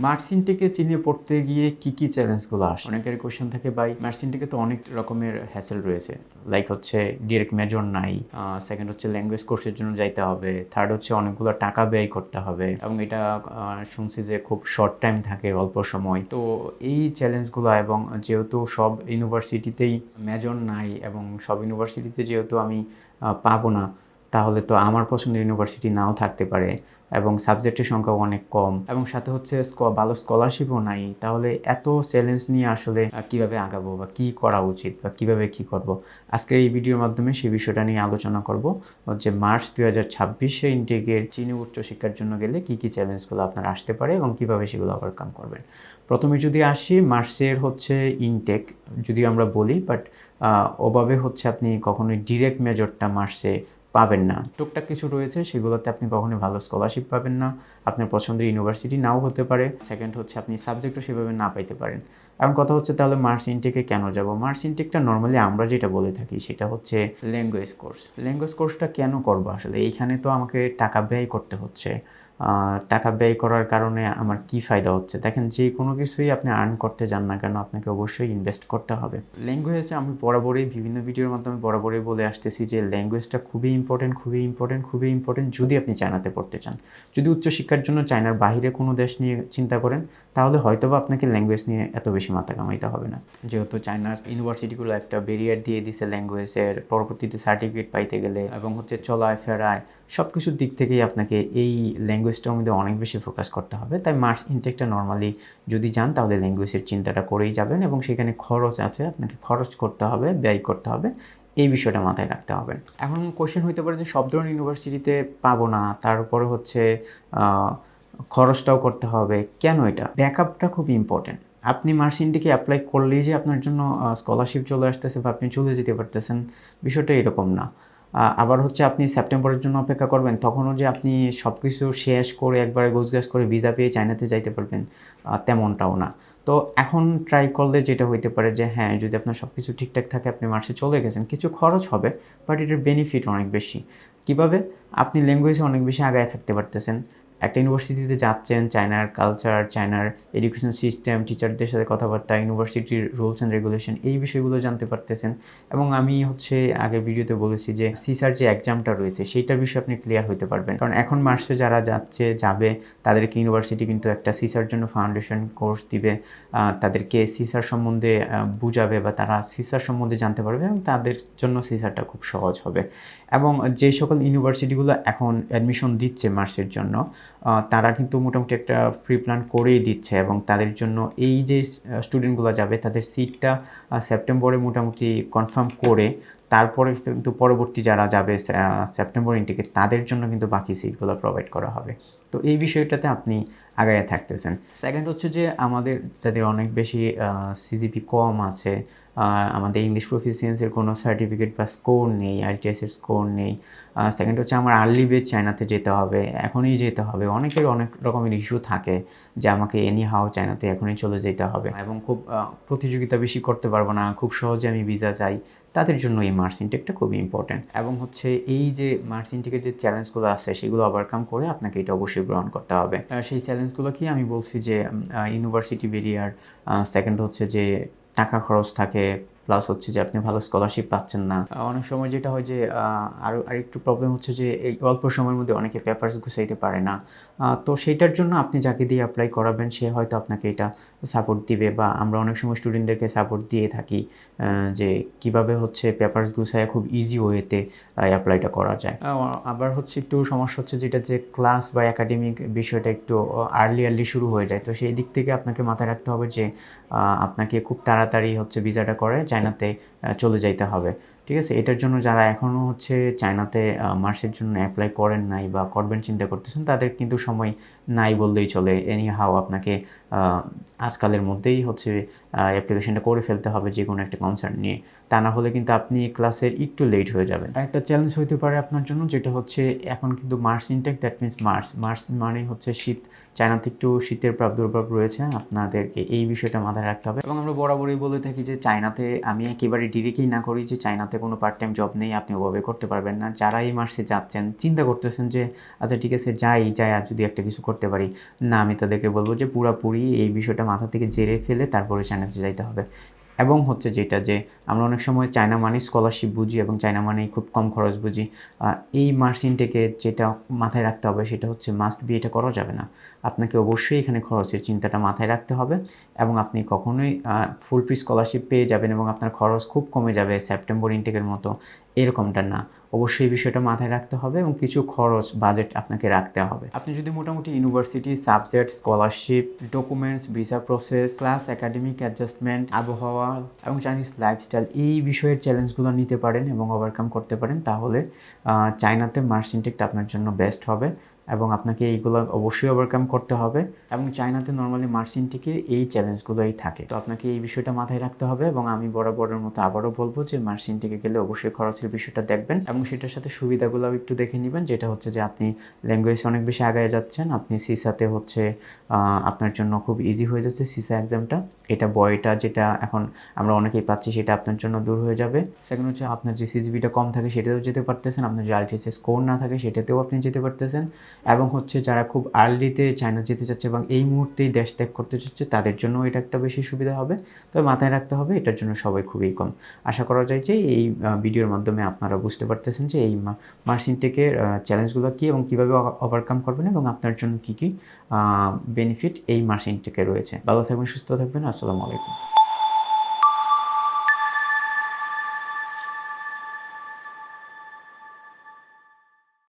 March ইনটেকে চিনিয়ে পড়তে গিয়ে কি চ্যালেঞ্জগুলো আসে? অনেকের কোয়েশ্চেন থাকে ভাই মার্চ ইনটেকে তো অনেক রকমের হ্যাসেল রয়েছে। লাইক হচ্ছে ডিরেক্ট মেজর নাই, সেকেন্ড হচ্ছে ল্যাঙ্গুয়েজ কোর্সের জন্য যাইতে হবে, থার্ড হচ্ছে অনেকগুলো টাকা ব্যয় করতে হবে এবং এটা শুনছি যে খুব শর্ট টাইম থাকে, অল্প সময়। তো এই চ্যালেঞ্জগুলো এবং যেহেতু সব ইউনিভার্সিটিতেই মেজর নাই এবং সব ইউনিভার্সিটিতে যেহেতু আমি পাবো না, তাহলে তো আমার পছন্দের ইউনিভার্সিটি নাও থাকতে পারে এবং সাবজেক্টের সংখ্যাও অনেক কম এবং সাথে হচ্ছে ভালো স্কলারশিপও নাই। তাহলে এত চ্যালেঞ্জ নিয়ে আসলে কিভাবে আগাবো বা কী করা উচিত বা কীভাবে কী করব, আজকের এই ভিডিওর মাধ্যমে সেই বিষয়টা নিয়ে আলোচনা করব যে মার্চ 2026 ইনটেকের চীনে উচ্চশিক্ষার জন্য গেলে কী চ্যালেঞ্জগুলো আপনার আসতে পারে এবং কীভাবে সেগুলো ওভারকাম করবেন। প্রথমে যদি আসি মার্চের হচ্ছে ইনটেক, যদি আমরা বলি, বাট ওভাবে হচ্ছে আপনি কখনোই ডিরেক্ট মেজরটা মার্চে পাবেন না। টুকটাক কিছু রয়েছে, সেগুলোতে আপনি কখনোই ভালো স্কলারশিপ পাবেন না, আপনার পছন্দের ইউনিভার্সিটি নাও হতে পারে। সেকেন্ড হচ্ছে আপনি সাবজেক্টও সেভাবে না পাইতে পারেন। এখন কথা হচ্ছে তাহলে মার্চ ইনটেকে কেন যাব? মার্চ ইনটেকটা নর্মালি আমরা যেটা বলে থাকি সেটা হচ্ছে ল্যাঙ্গুয়েজ কোর্স। ল্যাঙ্গুয়েজ কোর্সটা কেন করবো আসলে? এইখানে তো আমাকে টাকা ব্যয় করতে হচ্ছে। টাকা ব্যয় করার কারণে আমার কি ফায়দা হচ্ছে? দেখেন, যে কোনো কিছুই আপনি আর্ন করতে যান না কেন, আপনাকে অবশ্যই ইনভেস্ট করতে হবে। ল্যাঙ্গুয়েজে আমি বরাবরই বিভিন্ন ভিডিওর মাধ্যমে বরাবরই বলে আসতেছি যে ল্যাঙ্গুয়েজটা খুবই ইম্পর্টেন্ট যদি আপনি চায়নাতে পড়তে চান। যদি উচ্চশিক্ষার জন্য চায়নার বাইরে কোনো দেশ নিয়ে চিন্তা করেন, তাহলে হয়তোবা আপনাকে ল্যাঙ্গুয়েজ নিয়ে এত বেশি মাথা কামাইতে হবে না। যেহেতু চায়নার ইউনিভার্সিটিগুলো একটা ব্যারিয়ার দিয়ে দিছে ল্যাঙ্গুয়েজের, পরবর্তীতে সার্টিফিকেট পাইতে গেলে এবং হচ্ছে চলায় ফেরায় সব কিছুর দিক থেকেই আপনাকে এই ল্যাঙ্গুয়েজটার মধ্যে অনেক বেশি ফোকাস করতে হবে। তাই মার্চ ইনটেকটা নর্মালি যদি যান তাহলে ল্যাঙ্গুয়েজের চিন্তাটা করেই যাবেন এবং সেখানে খরচ আছে, আপনাকে খরচ করতে হবে, ব্যয় করতে হবে, এই বিষয়টা মাথায় রাখতে হবে। এখন কোয়েশ্চেন হইতে পারে যে সব ধরনের ইউনিভার্সিটিতে পাবো না, তারপরে হচ্ছে খরচটাও করতে হবে, কেন? এটা ব্যাকআপটা খুব ইম্পর্টেন্ট। আপনি মার্চ ইনটেকে অ্যাপ্লাই করলেই যে আপনার জন্য স্কলারশিপ চলে আসতেছে বা আপনি চলে যেতে পারতেছেন, বিষয়টা এরকম না। আবার হচ্ছে আপনি সেপ্টেম্বরের জন্য অপেক্ষা করবেন, তখনও যে আপনি সব কিছু শেষ করে একবারে গোছগাছ করে ভিসা পেয়ে চায়নাতে যাইতে পারবেন, তেমনটাও না। তো এখন ট্রাই করলে যেটা হইতে পারে যে হ্যাঁ, যদি আপনার সব কিছু ঠিকঠাক থাকে, আপনি মার্চে চলে গেছেন, কিছু খরচ হবে বাট এটার বেনিফিট অনেক বেশি। কীভাবে? আপনি ল্যাঙ্গুয়েজে অনেক বেশি আগায় থাকতে পারতেছেন। একটা ইউনিভার্সিটিতে যাচ্ছেন, চায়নার কালচার, চায়নার এডুকেশন সিস্টেম, টিচারদের সাথে কথাবার্তা, ইউনিভার্সিটির রুলস অ্যান্ড রেগুলেশন, এই বিষয়গুলো জানতে পারতেছেন। এবং আমি হচ্ছে আগের ভিডিওতে বলেছি যে সিসার যে এক্সামটা রয়েছে সেইটার বিষয়ে আপনি ক্লিয়ার হতে পারবেন, কারণ এখন মার্চে যারা যাবে তাদেরকে ইউনিভার্সিটি কিন্তু একটা সিসার জন্য ফাউন্ডেশন কোর্স দিবে, তাদেরকে সিসার সম্বন্ধে বুঝাবে বা তারা সিসার সম্বন্ধে জানতে পারবে এবং তাদের জন্য সিসারটা খুব সহজ হবে। এবং যে সকল ইউনিভার্সিটিগুলো এখন অ্যাডমিশন দিচ্ছে মার্চের জন্য, তারা কিন্তু মোটামুটি একটা প্রি প্ল্যান করেই দিচ্ছে এবং তাদের জন্য এই যে স্টুডেন্টগুলো যাবে তাদের সিটটা সেপ্টেম্বরে মোটামুটি কনফার্ম করে তারপরে কিন্তু পরবর্তী যারা যাবে সেপ্টেম্বর ইনটেকে তাদের জন্য কিন্তু বাকি সিটগুলো প্রোভাইড করা হবে। তো এই বিষয়টাতে আপনি আগায়া থাকতেছেন। সেকেন্ড হচ্ছে যে আমাদের যাদের অনেক বেশি সিজিপি কম আছে, আমাদের ইংলিশ প্রফিসিয়েন্সির কোনো সার্টিফিকেট বা স্কোর নেই, আইটিএসের স্কোর নেই। সেকেন্ড হচ্ছে আমার আর্লি বেজ চায়নাতে যেতে হবে, এখনই যেতে হবে। অনেকের অনেক রকমের ইস্যু থাকে যে আমাকে এনি হাউ চায়নাতে এখনই চলে যেতে হবে এবং খুব প্রতিযোগিতা বেশি করতে পারবো না, খুব সহজে আমি ভিসা চাই, তাদের জন্য এই মার্চ ইনটেকটা খুবই ইম্পর্টেন্ট। এবং হচ্ছে এই যে মার্চ ইনটেকের যে চ্যালেঞ্জগুলো আছে সেগুলো ওভারকাম করে আপনাকে এটা অবশ্যই গ্রহণ করতে হবে। সেই চ্যালেঞ্জগুলো কি আমি বলছি যে ইউনিভার্সিটি ব্যারিয়ার, সেকেন্ড হচ্ছে যে টাকা খরচ থাকে, প্লাস হচ্ছে যে আপনি ভালো স্কলারশিপ পাচ্ছেন না। অনেক সময় যেটা হয় যে আরেকটু প্রবলেম হচ্ছে যে এই অল্প সময়ের মধ্যে অনেকে পেপারস গুছাইতে পারে না। তো সেইটার জন্য আপনি যাকে দিয়ে অ্যাপ্লাই করাবেন সে হয়তো আপনাকে এটা সাপোর্ট দিবে বা আমরা অনেক সময় স্টুডেন্টদেরকে সাপোর্ট দিয়ে থাকি যে কিভাবে হচ্ছে পেপারস গুছায় খুব ইজি ওয়েতে অ্যাপ্লাইটা করা যায়। আবার হচ্ছে একটু সমস্যা হচ্ছে যেটা যে ক্লাস বা একাডেমিক বিষয়টা একটু আর্লি শুরু হয়ে যায়। তো সেই দিক থেকে আপনাকে মাথায় রাখতে হবে যে আপনাকে খুব তাড়াতাড়ি হচ্ছে ভিসাটা করে চায়নাতে চলে যাইতে হবে। ঠিক আছে? এটার জন্য যারা এখনও হচ্ছে চায়নাতে মার্চের জন্য অ্যাপ্লাই করেন নাই বা করবেন চিন্তা করতেছেন, তাদের কিন্তু সময় নাই বললেই চলে। এনি হাউ আপনাকে আজকালের মধ্যেই হচ্ছে অ্যাপ্লিকেশনটা করে ফেলতে হবে যেকোনো একটা কনসার্ন নিয়ে। তা না হলে কিন্তু আপনি ক্লাসের একটু লেট হয়ে যাবেন। আরেকটা চ্যালেঞ্জ হইতে পারে আপনার জন্য, যেটা হচ্ছে এখন কিন্তু March intact, that means March মানেই হচ্ছে শীত চায়নাতে একটু শীতের প্রাদুর্ভাব রয়েছে, আপনাদেরকে এই বিষয়টা মাথায় রাখতে হবে। এবং আমরা বরাবরই বলে থাকি যে চায়নাতে, আমি একেবারে ডিরেক্টই না করি যে চায়নাতে কোনো পার্ট টাইম জব নেই, আপনি ওভাবে করতে পারবেন না। যারা এই মার্চে যাচ্ছেন, চিন্তা করতেছেন যে আচ্ছা ঠিক আছে যাই আর যদি একটা কিছু করতে পারি, না, আমি তাদেরকে বলবো যে পুরাপুরি এই বিষয়টা মাথা থেকে ঝেড়ে ফেলে তারপরে চায়নাতে যাইতে হবে। এবং হচ্ছে যেটা যে আমরা অনেক সময় চায়না মানি স্কলারশিপ বুঝি এবং চায়না মানি খুব কম খরচ বুঝি। এই মার্চ ইনটেকে যেটা মাথায় রাখতে হবে সেটা হচ্ছে মাস্ট বি, এটা করা যাবে না। আপনাকে অবশ্যই এখানে খরচের চিন্তাটা মাথায় রাখতে হবে এবং আপনি কখনোই ফুল ফি স্কলারশিপ পেয়ে যাবেন এবং আপনার খরচ খুব কমে যাবে সেপ্টেম্বর ইনটেকের মতো, এরকমটা না। অবশ্যই এই বিষয়টা মাথায় রাখতে হবে এবং কিছু খরচ বাজেট আপনাকে রাখতে হবে। আপনি যদি মোটামুটি university, subject, scholarship, documents, visa process, class, academic adjustment, আবহাওয়া এবং চাইনিজ লাইফস্টাইল, এই বিষয়ের চ্যালেঞ্জগুলো নিতে পারেন এবং ওভারকাম করতে পারেন, তাহলে চায়নাতে মার্চ ইনটেকটা আপনার জন্য বেস্ট হবে এবং আপনাকে এইগুলো অবশ্যই ওভারকাম করতে হবে। এবং চায়নাতে নর্মালি মার্চ ইনটেকের এই চ্যালেঞ্জগুলোই থাকে, তো আপনাকে এই বিষয়টা মাথায় রাখতে হবে। এবং আমি বরাবরের মতো আবারও বলবো যে মার্চ ইনটেকে গেলে অবশ্যই খরচের বিষয়টা দেখবেন এবং সেটার সাথে সুবিধাগুলোও একটু দেখে নেবেন, যেটা হচ্ছে যে আপনি ল্যাঙ্গুয়েজ অনেক বেশি আগায় যাচ্ছেন, আপনি সিসাতে হচ্ছে আপনার জন্য খুব ইজি হয়ে যাচ্ছে সিসা এক্সামটা। এটা বয়টা যেটা এখন আমরা অনেকেই পাচ্ছি সেটা আপনার জন্য দূর হয়ে যাবে। সেকেন্ড হচ্ছে আপনার যে সিজিপিটা কম থাকে সেটাতেও যেতে পারতেছেন, আপনার যে আইএলটিএস স্কোর না থাকে সেটাতেও আপনি যেতে পারতেছেন। এবং হচ্ছে যারা খুব আর্লিতে চায়না যেতে চাচ্ছে এবং এই মুহূর্তেই দেশ ত্যাগ করতে চাচ্ছে তাদের জন্য এটা একটা বেশি সুবিধা হবে। তবে মাথায় রাখতে হবে এটার জন্য সবাই খুবই কম। আশা করা যায় যে এই ভিডিওর মাধ্যমে আপনারা বুঝতে পারতেছেন যে এই মার্চ ইনটেকের চ্যালেঞ্জগুলো কী এবং কীভাবে ওভারকাম করবেন এবং আপনার জন্য কী কী বেনিফিট এই মার্চ ইনটেকে রয়েছে। ভালো থাকবেন, সুস্থ থাকবেন। আসসালামু আলাইকুম।